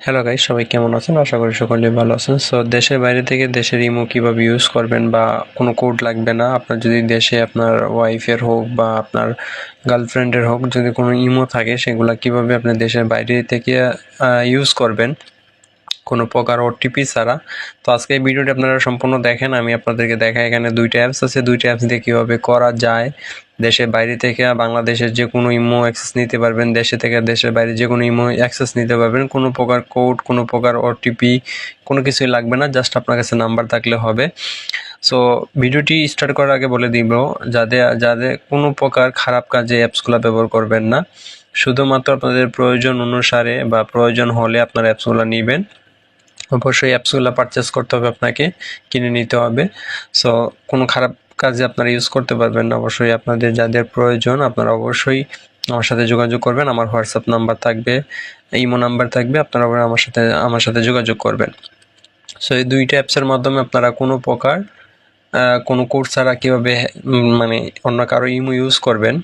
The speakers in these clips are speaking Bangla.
হ্যালো গাইস, সবাই কেমন আছেন? আশা করি সকলেই ভালো আছেন। সো দেশের বাইরে থেকে দেশের ইমো কিভাবে ইউজ করবেন বা কোনো কোড লাগবে না। আপনার যদি দেশে আপনার ওয়াইফের হোক বা আপনার গার্লফ্রেন্ডের হোক, যদি কোনো ইমো থাকে সেগুলা কিভাবে আপনি দেশের বাইরে থেকে ইউজ করবেন কোনো প্রকার ওটিপি ছাড়া। তো আজকে এই ভিডিওটি আপনারা সম্পূর্ণ দেখেন। আমি আপনাদেরকে দেখাই এখানে দুইটা অ্যাপস আছে, দুইটা অ্যাপস দিয়ে কীভাবে করা যায়। দেশের বাইরে থেকে বাংলাদেশের যে কোনো ইমো অ্যাক্সেস নিতে পারবেন, দেশে থেকে দেশের বাইরে যে কোনো ইমো অ্যাক্সেস নিতে পারবেন। কোনো প্রকার কোড, কোনো প্রকার ওটিপি কোনো কিছুই লাগবে না, জাস্ট আপনার কাছে নাম্বার থাকলে হবে। সো ভিডিওটি স্টার্ট করার আগে বলে দিব, যাদের কোনো প্রকার খারাপ কাজে অ্যাপসগুলো ব্যবহার করবেন না। শুধুমাত্র আপনাদের প্রয়োজন অনুসারে বা প্রয়োজন হলে আপনার অ্যাপসগুলো নেবেন। অবশ্যই অ্যাপসগুলো পারচেস করতে হবে, আপনাকে কিনে নিতে হবে। সো কোনো খারাপ কাজে আপনারা ইউজ করতে পারবেন না। অবশ্যই আপনাদের যাদের প্রয়োজন আপনারা অবশ্যই আমার সাথে যোগাযোগ করবেন। আমার হোয়াটসঅ্যাপ নাম্বার থাকবে, ইমো নাম্বার থাকবে, আপনারা আমার সাথে যোগাযোগ করবেন। সো এই দুইটা অ্যাপসের মাধ্যমে আপনারা কোনো প্রকার কোনো কোড ছাড়া কীভাবে মানে অন্য কারো ইমো ইউজ করবেন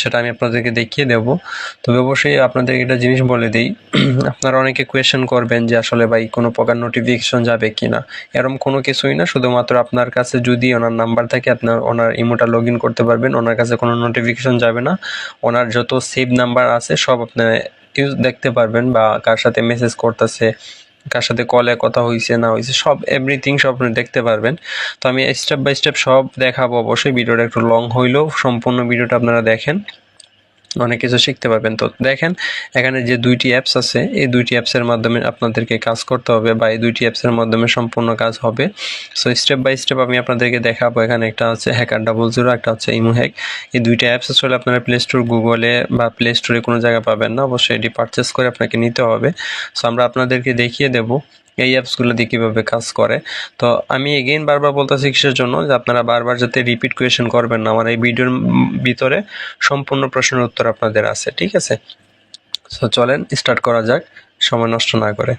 সেটা আমি আপনাদেরকে দেখিয়ে দেব। তবে অবশ্যই আপনাদেরকে একটা জিনিস বলে দিই, আপনারা অনেকে কোয়েশ্চেন করবেন যে আসলে ভাই কোনো প্রকার নোটিফিকেশন যাবে কি না। এরকম কোনো কিছুই না, শুধুমাত্র আপনার কাছে যদি ওনার নাম্বার থাকে আপনার ওনার ইমোটা লগ ইন করতে পারবেন। ওনার কাছে কোনো নোটিফিকেশন যাবে না। ওনার যত সেভ নাম্বার আছে সব আপনি দেখতে পারবেন, বা কার সাথে মেসেজ করতেছে, কার সাথে কলে কথা হয়েছে না হয়েছে, সব এভরিথিং সব আপনি দেখতে পারবেন। তো আমি স্টেপ বাই স্টেপ সব দেখাবো। অবশ্যই ভিডিওটা একটু লং হইলেও সম্পূর্ণ ভিডিওটা আপনারা দেখেন, অনেক কিছু শিখতে পারবেন। তো দেখেন এখানে যে দুইটি অ্যাপস আছে, এই দুইটি অ্যাপসের মাধ্যমে আপনাদেরকে কাজ করতে হবে, বা এই দুইটি অ্যাপসের মাধ্যমে সম্পূর্ণ কাজ হবে। সো স্টেপ বাই স্টেপ আমি আপনাদেরকে দেখাবো। এখানে একটা হচ্ছে Hacker00, একটা হচ্ছে ইমো হ্যাক। এই দুইটা অ্যাপস আসলে আপনারা প্লে স্টোর, গুগলে বা প্লে স্টোরে কোনো জায়গায় পাবেন না। অবশ্যই এটি পারচেস করে আপনাকে নিতে হবে। সো আমরা আপনাদেরকে দেখিয়ে দেবো এই অ্যাপসগুলো দিয়ে কীভাবে কাজ করে। তো আমি এগেইন বারবার বলতেছি কিসের জন্য, যে আপনারা বারবার যাতে রিপিট কোয়েশ্চেন করবেন না। আমার এই ভিডিওর ভিতরে সম্পূর্ণ প্রশ্নের উত্তর আপনাদের আছে, ঠিক আছে? সো চলেন স্টার্ট করা যাক সময় নষ্ট না করে।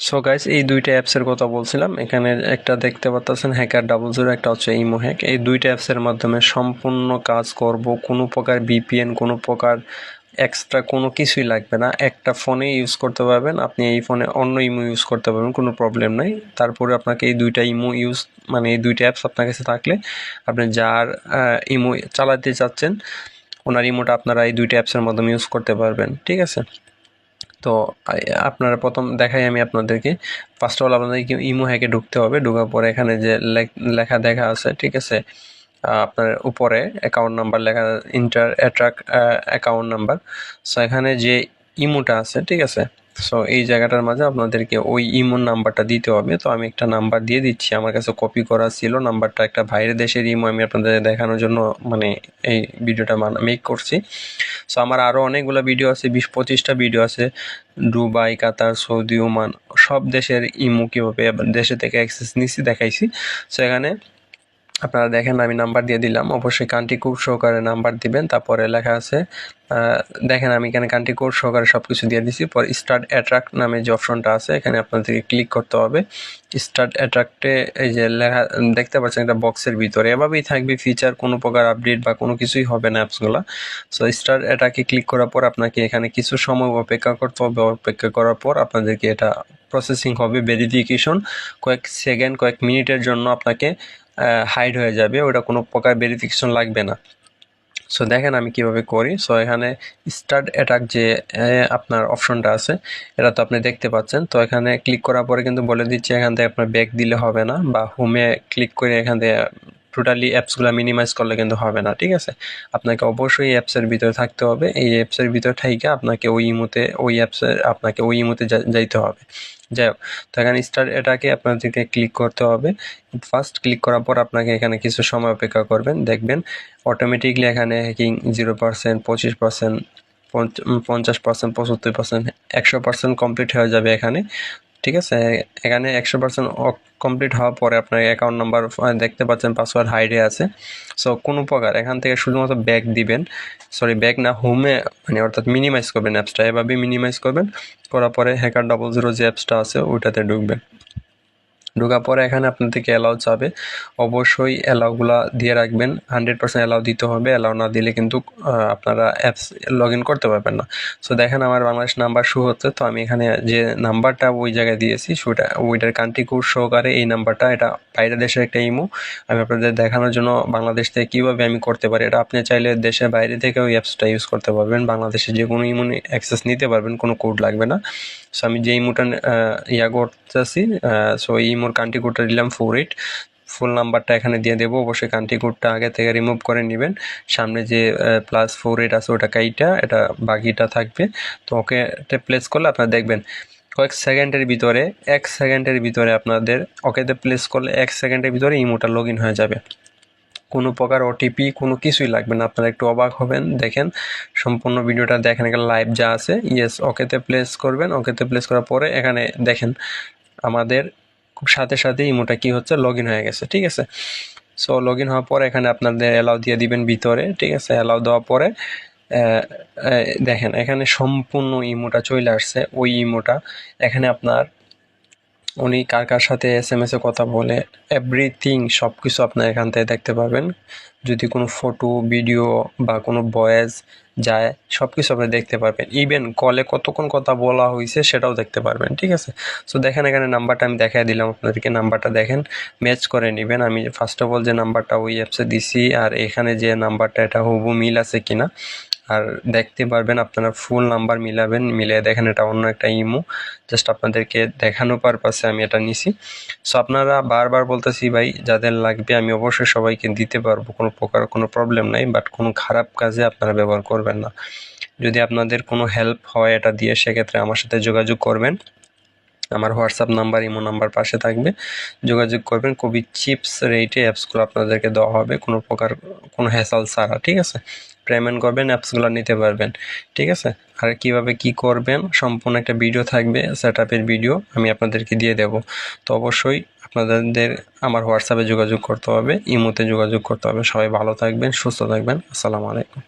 সো গাইস, এই দুইটা অ্যাপসের কথা বলছিলাম। এখানে একটা দেখতে পাচ্ছেন Hacker00, একটা হচ্ছে ইমো হ্যাক। এই দুইটা অ্যাপসের মাধ্যমে সম্পূর্ণ কাজ করব। কোনো প্রকার VPN, কোনো প্রকার এক্সট্রা কোনো কিছুই লাগবে না। একটা ফোনে ইউজ করতে পারবেন, আপনি এই ফোনে অন্য ইমো ইউজ করতে পারবেন, কোনো প্রবলেম নাই। তারপরে আপনাকে এই দুইটা ইমো ইউজ মানে এই দুইটা অ্যাপস আপনার কাছে থাকলে আপনি যার ইমো চালাতে চাচ্ছেন ওনার ইমোটা আপনারা এই দুইটা অ্যাপসের মাধ্যমে ইউজ করতে পারবেন, ঠিক আছে? তো আপনারা প্রথম দেখাই আমি আপনাদেরকে। ফার্স্ট অফ অল আপনাদেরকে ইমো হ্যাকে ঢুকতে হবে। ঢোকার পরে এখানে যে লেখা দেখা আছে, ঠিক আছে, আপনার উপরে অ্যাকাউন্ট নাম্বার লেখা, inter attract account number. So এখানে যে ইমোটা আছে, ঠিক আছে, সো এই জায়গাটার মাঝে আপনাদেরকে ওই ইমোর নাম্বারটা দিতে হবে। তো আমি একটা নাম্বার দিয়ে দিচ্ছি, আমার কাছে কপি করা ছিল নাম্বারটা, একটা বাইরের দেশের ইমো আমি আপনাদের দেখানোর জন্য মানে এই ভিডিওটা মেক করছি। সো আমার আরও অনেকগুলো ভিডিও আছে, 20-25টা ভিডিও আছে, দুবাই, কাতার, সৌদি, ওমান, সব দেশের ইমো কীভাবে দেশে থেকে অ্যাক্সেস নিচ্ছি দেখাইছি। সো এখানে আপনারা দেখেন আমি নাম্বার দিয়ে দিলাম। অবশ্যই কান্ট্রি কোড সহকারে নাম্বার দিবেন। তারপরে লেখা আছে, দেখেন আমি এখানে কান্ট্রি কোড সহকারে সব কিছু দিয়ে দিচ্ছি। পর স্টার্ট অ্যাট্রাক্ট নামে যে অপশনটা আছে এখানে আপনাদেরকে ক্লিক করতে হবে। স্টার্ট অ্যাট্রাক্টে এই যে লেখা দেখতে পাচ্ছেন একটা বক্সের ভিতরে এভাবেই থাকবে, ফিচার কোনো প্রকার আপডেট বা কোনো কিছুই হবে না অ্যাপসগুলো। সো স্টার্ট অ্যাট্রাক্টে ক্লিক করার পর আপনাকে এখানে কিছু সময় অপেক্ষা করতে হবে। অপেক্ষা করার পর আপনাদেরকে এটা প্রসেসিং হবে, ভেরিফিকেশন কয়েক সেকেন্ড, কয়েক মিনিটের জন্য আপনাকে হাইড হয়ে যাবে, ওটা কোনো প্রকার ভেরিফিকেশন লাগবে না। সো দেখেন আমি কিভাবে করি। সো এখানে স্টার্ট অ্যাটাক যে আপনার অপশনটা আছে এটা তো আপনি দেখতে পাচ্ছেন। তো এখানে ক্লিক করার পরে কিন্তু বলে দিচ্ছে এখান থেকে আপনার ব্যাক দিলে হবে না, বা হোমে ক্লিক করে এখান থেকে টোটালি অ্যাপসগুলো মিনিমাইজ করলে কিন্তু হবে না, ঠিক আছে? আপনাকে অবশ্যই অ্যাপসের ভিতরে থাকতে হবে। এই অ্যাপসের ভিতরে থেকে আপনাকে ওই ইমোতে যাইতে হবে। যাই হোক, তো এখানে স্টার্ট এটাকে আপনাদেরকে ক্লিক করতে হবে। ফার্স্ট ক্লিক করার পর আপনাকে এখানে কিছু সময় অপেক্ষা করবেন, দেখবেন অটোমেটিকলি এখানে হ্যাকিং 0%, 25%, 50%, 75%, 100% কমপ্লিট হয়ে যাবে এখানে, ঠিক আছে? এখানে 100% কমপ্লিট হওয়ার পরে আপনার অ্যাকাউন্ট নাম্বার দেখতে পাচ্ছেন, পাসওয়ার্ড হাইডে আছে। সো কোনো প্রকার এখান থেকে শুধুমাত্র ব্যাক দিবেন, সরি ব্যাক না, হোমে মানে অর্থাৎ মিনিমাইজ করবেন অ্যাপসটা, এভাবেই মিনিমাইজ করবেন। করার পরে Hacker00 যে অ্যাপসটা আছে ওইটাতে ঢুকবেন। ঢোকার পরে এখানে আপনাদেরকে অ্যালাউ চাবে, অবশ্যই অ্যালাউগুলা দিয়ে রাখবেন, 100% অ্যালাউ দিতে হবে। অ্যালাউ না দিলে কিন্তু আপনারা অ্যাপস লগ ইন করতে পারবেন না। সো দেখেন আমার বাংলাদেশ নাম্বার শো হচ্ছে, তো আমি এখানে যে নাম্বারটা ওই জায়গায় দিয়েছি ওইটার কান্ট্রি কোড সহকারে এই নাম্বারটা, এটা বাইরের দেশের একটা ইমো, আমি আপনাদের দেখানোর জন্য বাংলাদেশ থেকে কীভাবে আমি করতে পারি। এটা আপনি চাইলে দেশের বাইরে থেকে ওই অ্যাপসটা ইউজ করতে পারবেন, বাংলাদেশে যে কোনো ইমো অ্যাক্সেস নিতে পারবেন, কোনো কোড লাগবে না। সো আমি যে ইমোটা করতেছি, সো এই ইমোর কান্ট্রি কোডটা দিলাম 48, ফুল নাম্বারটা এখানে দিয়ে দেবো। অবশ্যই কান্ট্রি কোডটা আগে থেকে রিমুভ করে নেবেন, সামনে যে +48 আছে ওটা কাইটা, এটা বাকিটা থাকবে। তো ওকে প্লেস করলে আপনারা দেখবেন কয়েক সেকেন্ডের ভিতরে, 1 সেকেন্ডের ভিতরে আপনাদের ওকেতে প্লেস করলে 1 সেকেন্ডের ভিতরে ইমোটা লগ ইন হয়ে যাবে, কোনো প্রকার ওটিপি কোনো কিছুই লাগবে না। আপনারা একটু অবাক হবেন, দেখেন সম্পূর্ণ ভিডিওটা দেখেন, এখানে লাইভ যা আছে। ইয়েস, ওকেতে প্লেস করবেন, ওকেতে প্লেস করার পরে এখানে দেখেন আমাদের সাথে সাথে ইমোটা কি হচ্ছে, লগ ইন হয়ে গেছে, ঠিক আছে। সো লগ ইন হওয়ার পরে এখানে আপনাদের অ্যালাউ দিয়ে দিবেন ভিতরে, ঠিক আছে। অ্যালাউ দেওয়ার পরে দেখেন এখানে সম্পূর্ণ ইমোটা চলে আসছে, ওই ইমোটা এখানে আপনার উনি কার কার সাথে SMS এ কথা বলে এভরিথিং সব কিছু আপনার এখান থেকে দেখতে পারবেন। যদি কোনো ফটো ভিডিও বা কোনো ভয়েস যায় সব কিছু আপনি দেখতে পারবেন, ইভেন কলে কতক্ষণ কথা বলা হয়েছে সেটাও দেখতে পারবেন, ঠিক আছে। সো দেখেন এখানে নাম্বারটা আমি দেখাই দিলাম আপনাদেরকে, নাম্বারটা দেখেন ম্যাচ করে নেবেন। আমি ফার্স্ট অফ অল যে নাম্বারটা ওই অ্যাপসে দিছি আর এখানে যে নাম্বারটা এটা হুবহু মিল আছে কিনা, আর দেখতে পারবেন আপনারা ফুল নাম্বার মিলাবেন, মিলিয়ে দেখেন এটা অন্য একটা ইমো, জাস্ট আপনাদেরকে দেখানো পারপাসে আমি এটা নিছি। সো আপনারা বারবার বলতেছি ভাই যাদের লাগবে আমি অবশ্যই সবাইকে দিতে পারবো, কোনো প্রকার কোনো প্রবলেম নাই, বাট কোনো খারাপ কাজে আপনারা ব্যবহার করবেন না। যদি আপনাদের কোনো হেল্প হয় এটা দিয়ে, সেক্ষেত্রে আমার সাথে যোগাযোগ করবেন, আমার হোয়াটসঅ্যাপ নাম্বার ইমো নাম্বার পাশে থাকবে, যোগাযোগ করবেন। খুবই চিপস রেটে অ্যাপসগুলো আপনাদেরকে দেওয়া হবে, কোনো প্রকার কোনো হ্যাসাল ছাড়া, ঠিক আছে। পেমেন্ট করবেন, অ্যাপসগুলো নিতে পারবেন, ঠিক আছে। আর কিভাবে কি করবেন সম্পূর্ণ একটা ভিডিও থাকবে, সেট আপের ভিডিও আমি আপনাদেরকে দিয়ে দেব। তো অবশ্যই আপনাদের আমার হোয়াটসঅ্যাপে যোগাযোগ করতে হবে, ইমোতে যোগাযোগ করতে হবে। সবাই ভালো থাকবেন, সুস্থ থাকবেন, আসসালামু আলাইকুম।